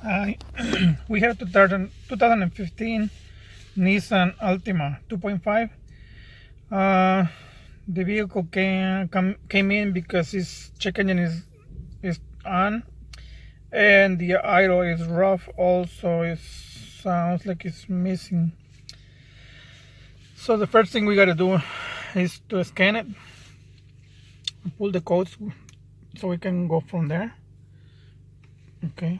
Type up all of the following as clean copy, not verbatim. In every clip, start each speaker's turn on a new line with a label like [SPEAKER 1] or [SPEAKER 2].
[SPEAKER 1] Uh, we have 2015 Nissan Altima 2.5. The vehicle came in because its check engine is on, and the idle is rough. Also, it sounds like it's missing. So the first thing we got to do is to scan it, pull the codes, so we can go from there. Okay.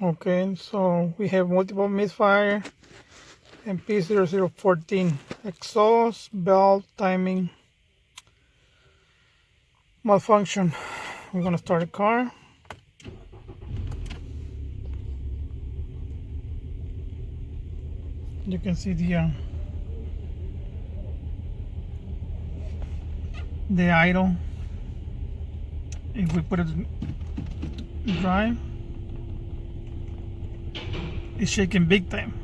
[SPEAKER 1] Okay, so we have multiple misfire and P0014 exhaust belt timing malfunction. We're gonna start the car. You can see the idle. If we put it in drive, it's shaking big time.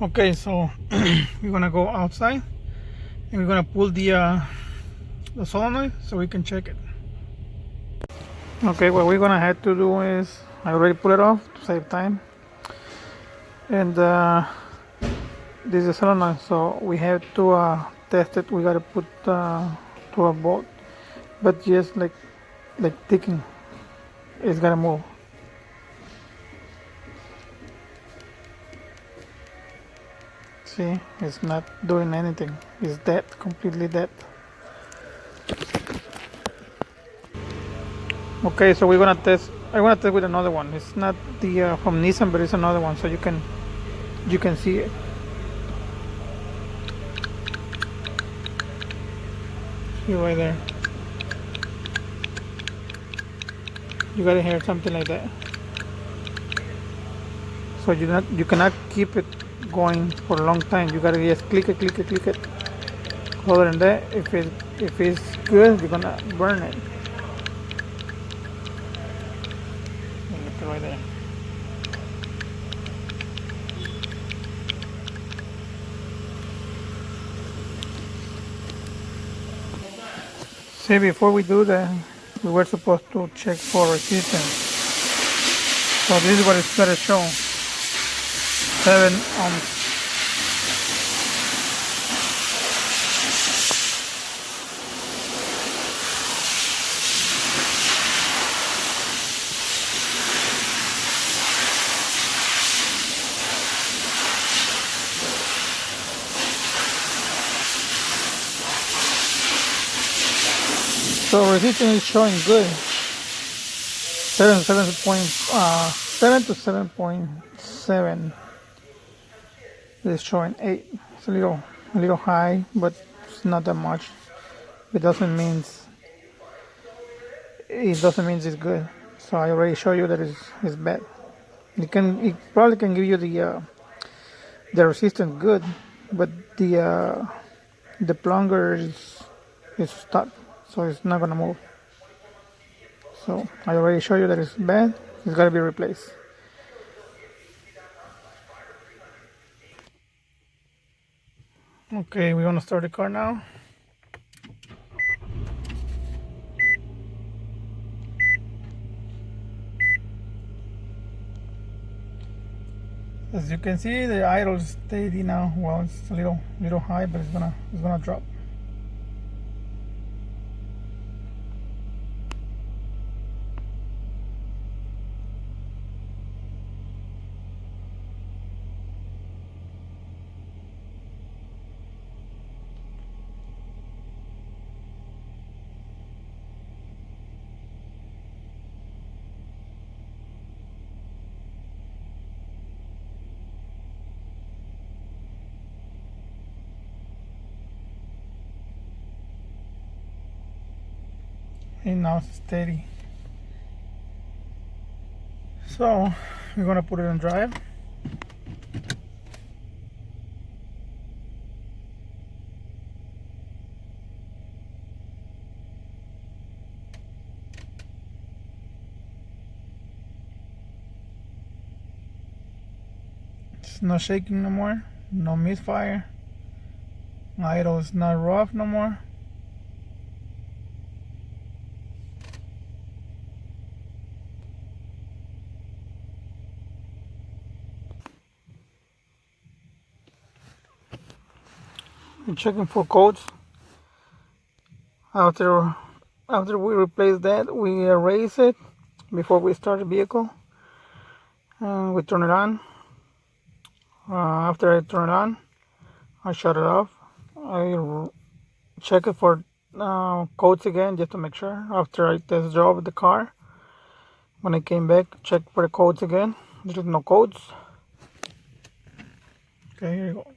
[SPEAKER 1] Okay, so we're gonna go outside and we're gonna pull the solenoid so we can check it. Okay, what we're gonna have to do is, I already pull it off to save time, and this is solenoid, so we have to test it. We gotta put to a bolt, but just like ticking, it's gotta move. See, it's not doing anything. It's dead, completely dead. Okay, so we're gonna test. I wanna test with another one. It's not the from Nissan, but it's another one, so you can see it. See right there. You gotta hear something like that. So you cannot keep it going for a long time. You gotta just click it. Other than that, if it's good, you're gonna burn it. Look right there. See, before we do that, we were supposed to check for resistance. So this is what it's gonna show. 7 ohms. So resistance is showing good. 7 to 7.7. It's showing 8. It's a little high, but it's not that much. It doesn't mean it's good. So I already showed you that it's bad. It probably can give you the resistance good, but the plunger is stuck, so it's not gonna move. So I already showed you that it's bad. It's gotta be replaced. Okay, we're gonna start the car now. As you can see, the idle is steady now. Well, it's a little high, but it's gonna drop. And now it's steady. So we're gonna put it on drive. It's not shaking no more. No misfire. Idle is not rough no more. We're checking for codes. After we replace that, we erase it before we start the vehicle. And we turn it on. After I turn it on, I shut it off. I check it for codes again just to make sure. After I test drove the car, when I came back, check for the codes again. There's no codes. Okay, here you go.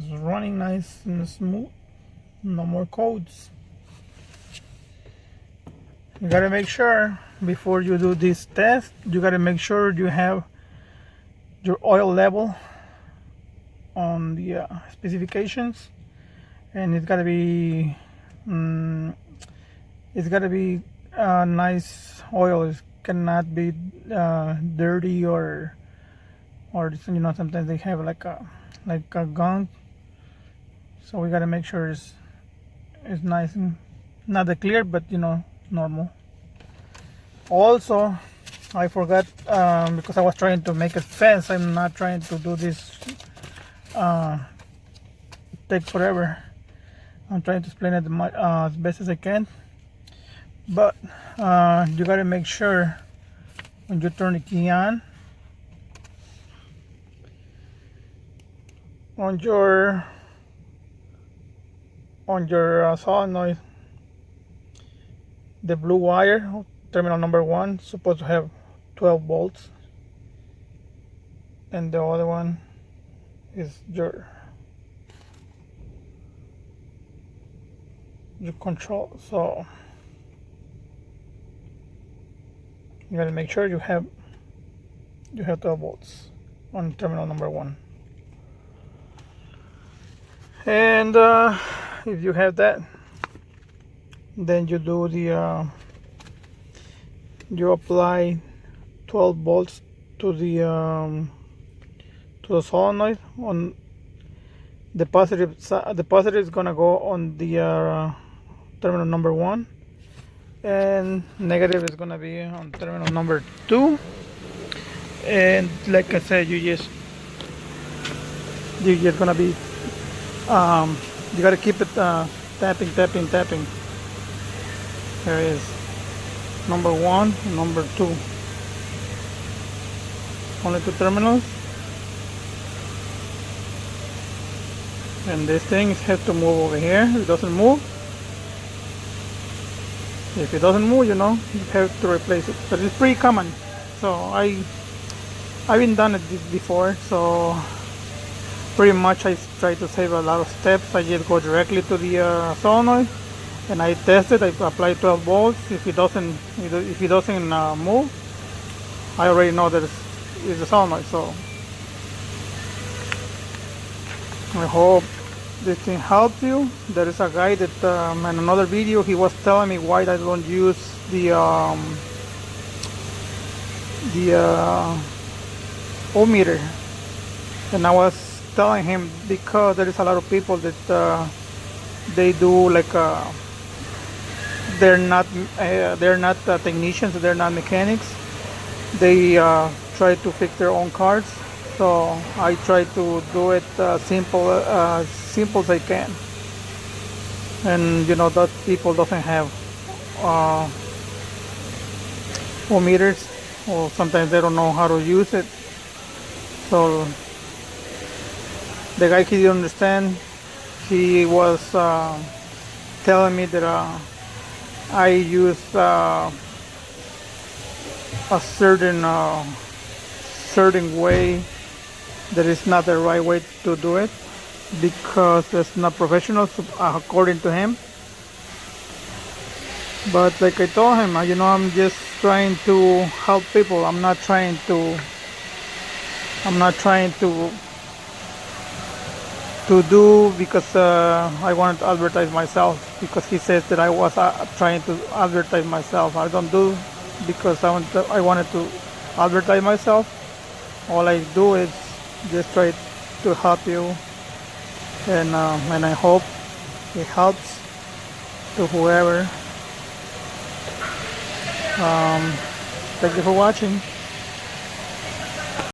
[SPEAKER 1] It's running nice and smooth. No more codes. You gotta make sure before you do this test, you gotta make sure you have your oil level on the specifications, and it's gotta be nice oil. It cannot be dirty or sometimes they have like a gunk. So we gotta make sure it's nice and not that clear, but normal. Also, I forgot because I was trying to make it fast. I'm not trying to do this take forever. I'm trying to explain it as best as I can. But you gotta make sure when you turn the key on your solenoid, the blue wire, terminal number 1, supposed to have 12 volts, and the other one is your control. So you gotta make sure you have 12 volts on terminal number 1. And if you have that, then you do you apply 12 volts to the solenoid. On the positive side, the positive is gonna go on the terminal number 1, and negative is gonna be on terminal number 2. And like I said, you're just gonna be you gotta keep it tapping. There is number 1 and number 2, only 2 terminals, and this thing has to move over here. If it doesn't move, you have to replace it. But it's pretty common, so I've been done it before, so pretty much I try to save a lot of steps. I just go directly to the solenoid and I test it. I apply 12 volts. If it doesn't move, I already know that it's a solenoid. So I hope this thing helps you. There is a guy that in another video he was telling me why I don't use the ohmmeter, and I was telling him because there is a lot of people that they do like they're not technicians, they're not mechanics. They try to fix their own cars. So I try to do it simple as I can. And that people doesn't have ohmmeters, or sometimes they don't know how to use it. So the guy, he didn't understand. He was telling me that I use a certain way that is not the right way to do it, because it's not professional, according to him. But like I told him, I'm just trying to help people. I'm not trying to to do because I wanted to advertise myself, because he says that I was trying to advertise myself. I don't do because I wanted to advertise myself. All I do is just try to help you, and I hope it helps to whoever. Thank you for watching.